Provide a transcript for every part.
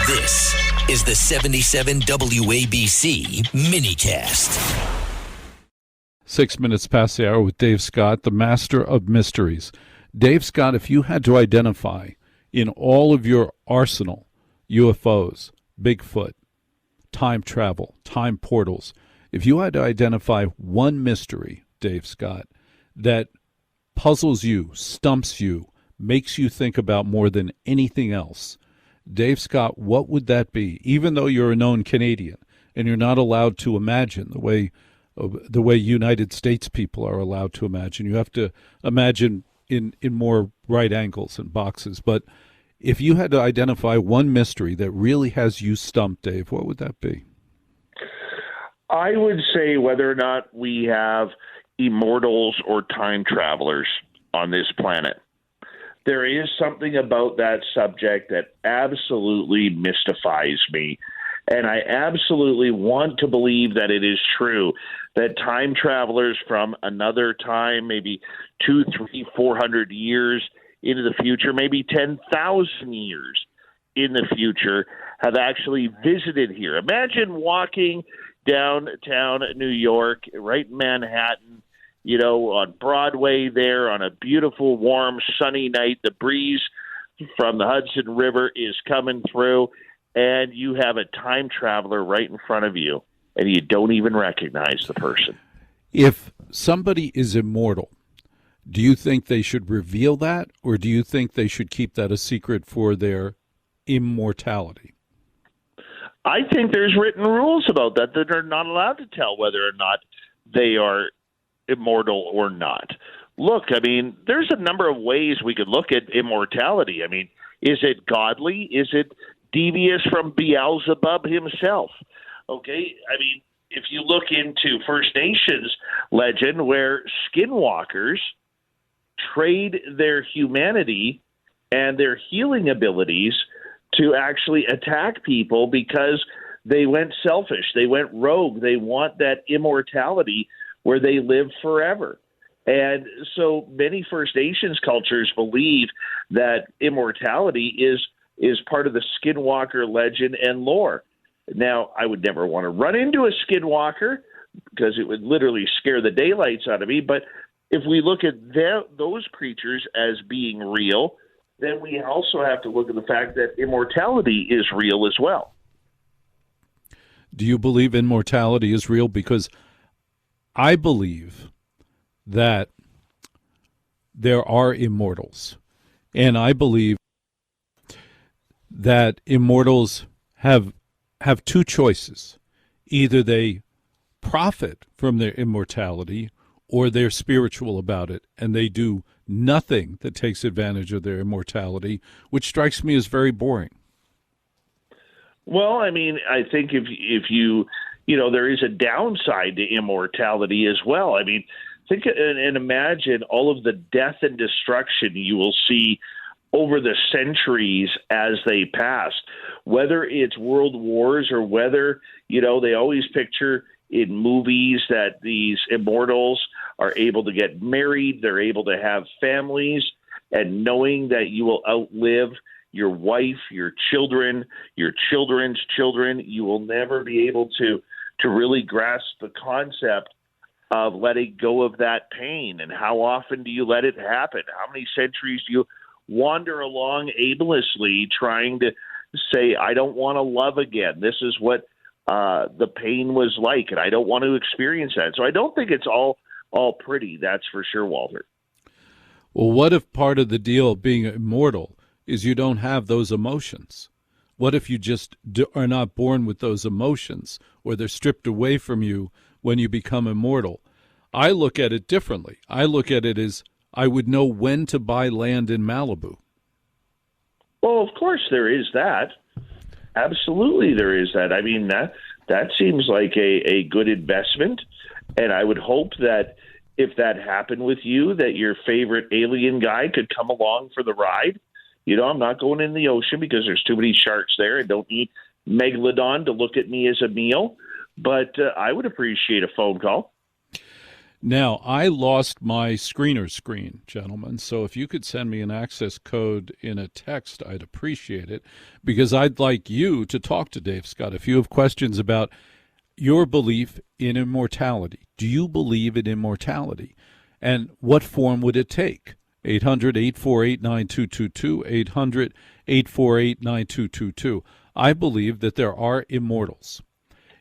This is the 77 WABC minicast. 6 minutes past the hour with Dave Scott, the master of mysteries. Dave Scott, if you had to identify in all of your arsenal, UFOs, Bigfoot, time travel, time portals, if you had to identify one mystery, Dave Scott, that puzzles you, stumps you, makes you think about more than anything else, Dave Scott, what would that be? Even though you're a known Canadian and you're not allowed to imagine the way United States people are allowed to imagine. You have to imagine in more right angles and boxes. But if you had to identify one mystery that really has you stumped, Dave, what would that be? I would say whether or not we have immortals or time travelers on this planet. There is something about that subject that absolutely mystifies me. And I absolutely want to believe that it is true that time travelers from another time, maybe 200, 300, 400 years into the future, maybe 10,000 years in the future, have actually visited here. Imagine walking downtown New York, right in Manhattan, on Broadway there on a beautiful, warm, sunny night. The breeze from the Hudson River is coming through, and you have a time traveler right in front of you, and you don't even recognize the person. If somebody is immortal, do you think they should reveal that, or do you think they should keep that a secret for their immortality? I think there's written rules about that they're not allowed to tell whether or not they are immortal or not. Look, there's a number of ways we could look at immortality. Is it godly? Is it devious from Beelzebub himself? Okay, if you look into First Nations legend where skinwalkers trade their humanity and their healing abilities to actually attack people because they went selfish, they went rogue, they want that immortality where they live forever. And so many First Nations cultures believe that immortality is part of the skinwalker legend and lore. Now, I would never want to run into a skinwalker because it would literally scare the daylights out of me. But if we look at those creatures as being real, then we also have to look at the fact that immortality is real as well. Do you believe immortality is real? Because I believe that there are immortals, and I believe that immortals have two choices. Either they profit from their immortality or they're spiritual about it, and they do nothing that takes advantage of their immortality, which strikes me as very boring. Well, I think if you there is a downside to immortality as well. Think and imagine all of the death and destruction you will see over the centuries as they pass, whether it's world wars or whether, they always picture in movies that these immortals are able to get married, they're able to have families, and knowing that you will outlive your wife, your children, your children's children, you will never be able to really grasp the concept of letting go of that pain. And how often do you let it happen? How many centuries do you wander along aimlessly trying to say, I don't want to love again. This is what the pain was like, and I don't want to experience that. So I don't think it's all pretty, that's for sure, Walter. Well, what if part of the deal of being immortal is you don't have those emotions? What if you just are not born with those emotions, or they're stripped away from you when you become immortal? I look at it differently. I look at it as I would know when to buy land in Malibu. Well, of course there is that. Absolutely there is that. That seems like a good investment, and I would hope that if that happened with you, that your favorite alien guy could come along for the ride. I'm not going in the ocean because there's too many sharks there. I don't need Megalodon to look at me as a meal, but I would appreciate a phone call. Now, I lost my screener screen, gentlemen, so if you could send me an access code in a text, I'd appreciate it, because I'd like you to talk to Dave Scott. If you have questions about your belief in immortality, do you believe in immortality? And what form would it take? 800-848-9222, 800-848-9222. I believe that there are immortals,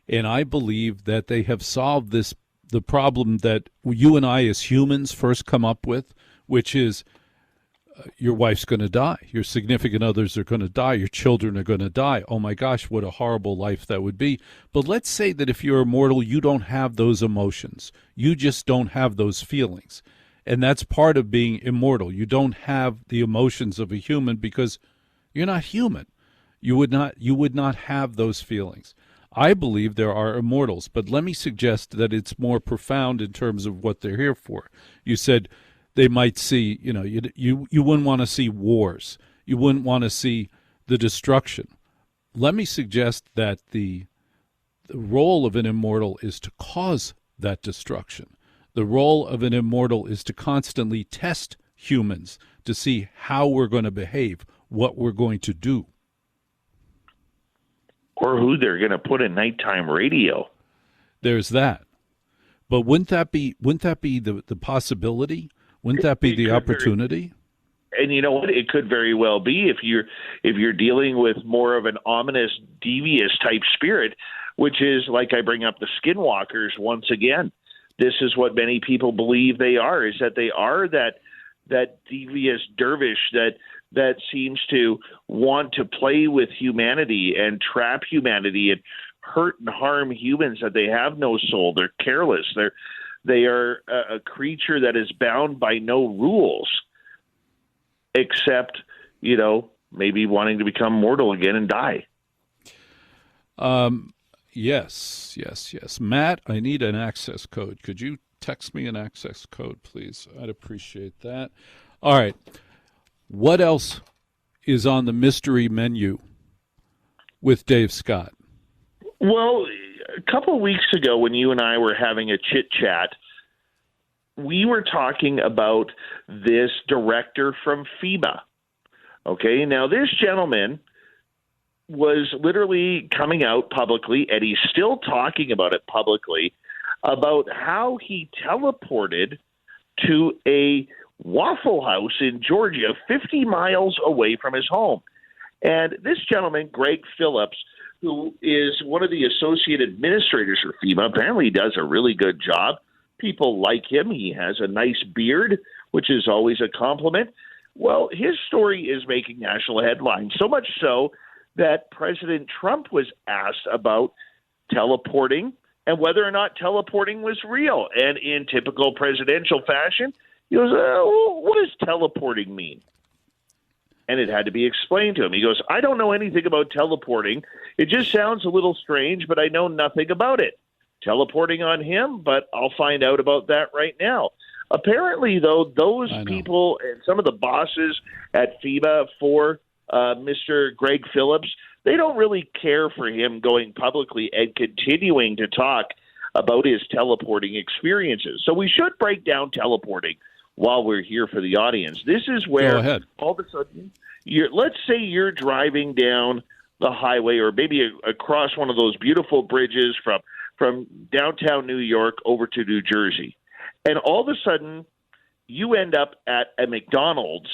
and I believe that they have solved the problem that you and I as humans first come up with, which is your wife's going to die, your significant others are going to die, your children are going to die. Oh my gosh, what a horrible life that would be. But let's say that if you're immortal, you don't have those emotions. You just don't have those feelings. And that's part of being immortal. You don't have the emotions of a human because you're not human. You would not have those feelings. I believe there are immortals, but let me suggest that it's more profound in terms of what they're here for. You said they might see, you wouldn't want to see wars. You wouldn't want to see the destruction. Let me suggest that the role of an immortal is to cause that destruction. The role of an immortal is to constantly test humans to see how we're going to behave, what we're going to do. Or who they're going to put in nighttime radio. There's that. But wouldn't that be the possibility? Wouldn't that be the opportunity? And you know what? It could very well be if you're dealing with more of an ominous, devious type spirit, which is like I bring up the skinwalkers once again. This is what many people believe they are, is that they are that devious dervish that seems to want to play with humanity and trap humanity and hurt and harm humans, that they have no soul. They're careless. They are a creature that is bound by no rules except, maybe wanting to become mortal again and die. Yes. Matt, I need an access code. Could you text me an access code, please? I'd appreciate that. All right. What else is on the mystery menu with Dave Scott? Well, a couple of weeks ago when you and I were having a chit-chat, we were talking about this director from FEMA. Okay, now this gentleman was literally coming out publicly, and he's still talking about it publicly, about how he teleported to a Waffle House in Georgia, 50 miles away from his home. And this gentleman, Greg Phillips, who is one of the associate administrators for FEMA, apparently does a really good job. People like him. He has a nice beard, which is always a compliment. Well, his story is making national headlines, so much so that President Trump was asked about teleporting and whether or not teleporting was real. And in typical presidential fashion, he goes, what does teleporting mean? And it had to be explained to him. He goes, I don't know anything about teleporting. It just sounds a little strange, but I know nothing about it. Teleporting on him, but I'll find out about that right now. Apparently, though, those people and some of the bosses at FEMA for Mr. Greg Phillips, they don't really care for him going publicly and continuing to talk about his teleporting experiences. So we should break down teleporting while we're here for the audience. This is where all of a sudden, let's say you're driving down the highway or maybe across one of those beautiful bridges from downtown New York over to New Jersey. And all of a sudden, you end up at a McDonald's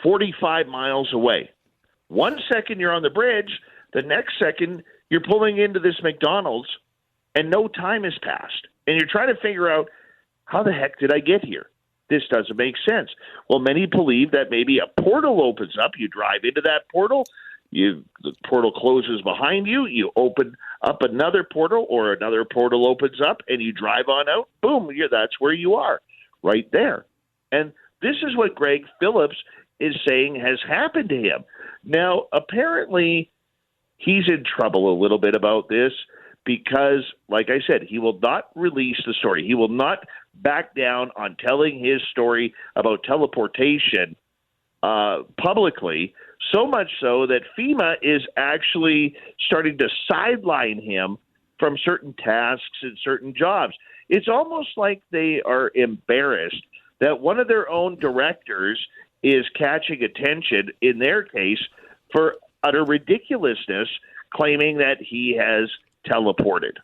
45 miles away. 1 second you're on the bridge, the next second you're pulling into this McDonald's, and no time has passed. And you're trying to figure out, how the heck did I get here? This doesn't make sense. Well, many believe that maybe a portal opens up. You drive into that portal. The portal closes behind you. You open up another portal, or another portal opens up, and you drive on out. Boom, that's where you are, right there. And this is what Greg Phillips is saying has happened to him. Now, apparently, he's in trouble a little bit about this because, like I said, he will not release the story. He will not back down on telling his story about teleportation publicly, so much so that FEMA is actually starting to sideline him from certain tasks and certain jobs. It's almost like they are embarrassed that one of their own directors is catching attention, in their case, for utter ridiculousness, claiming that he has teleported.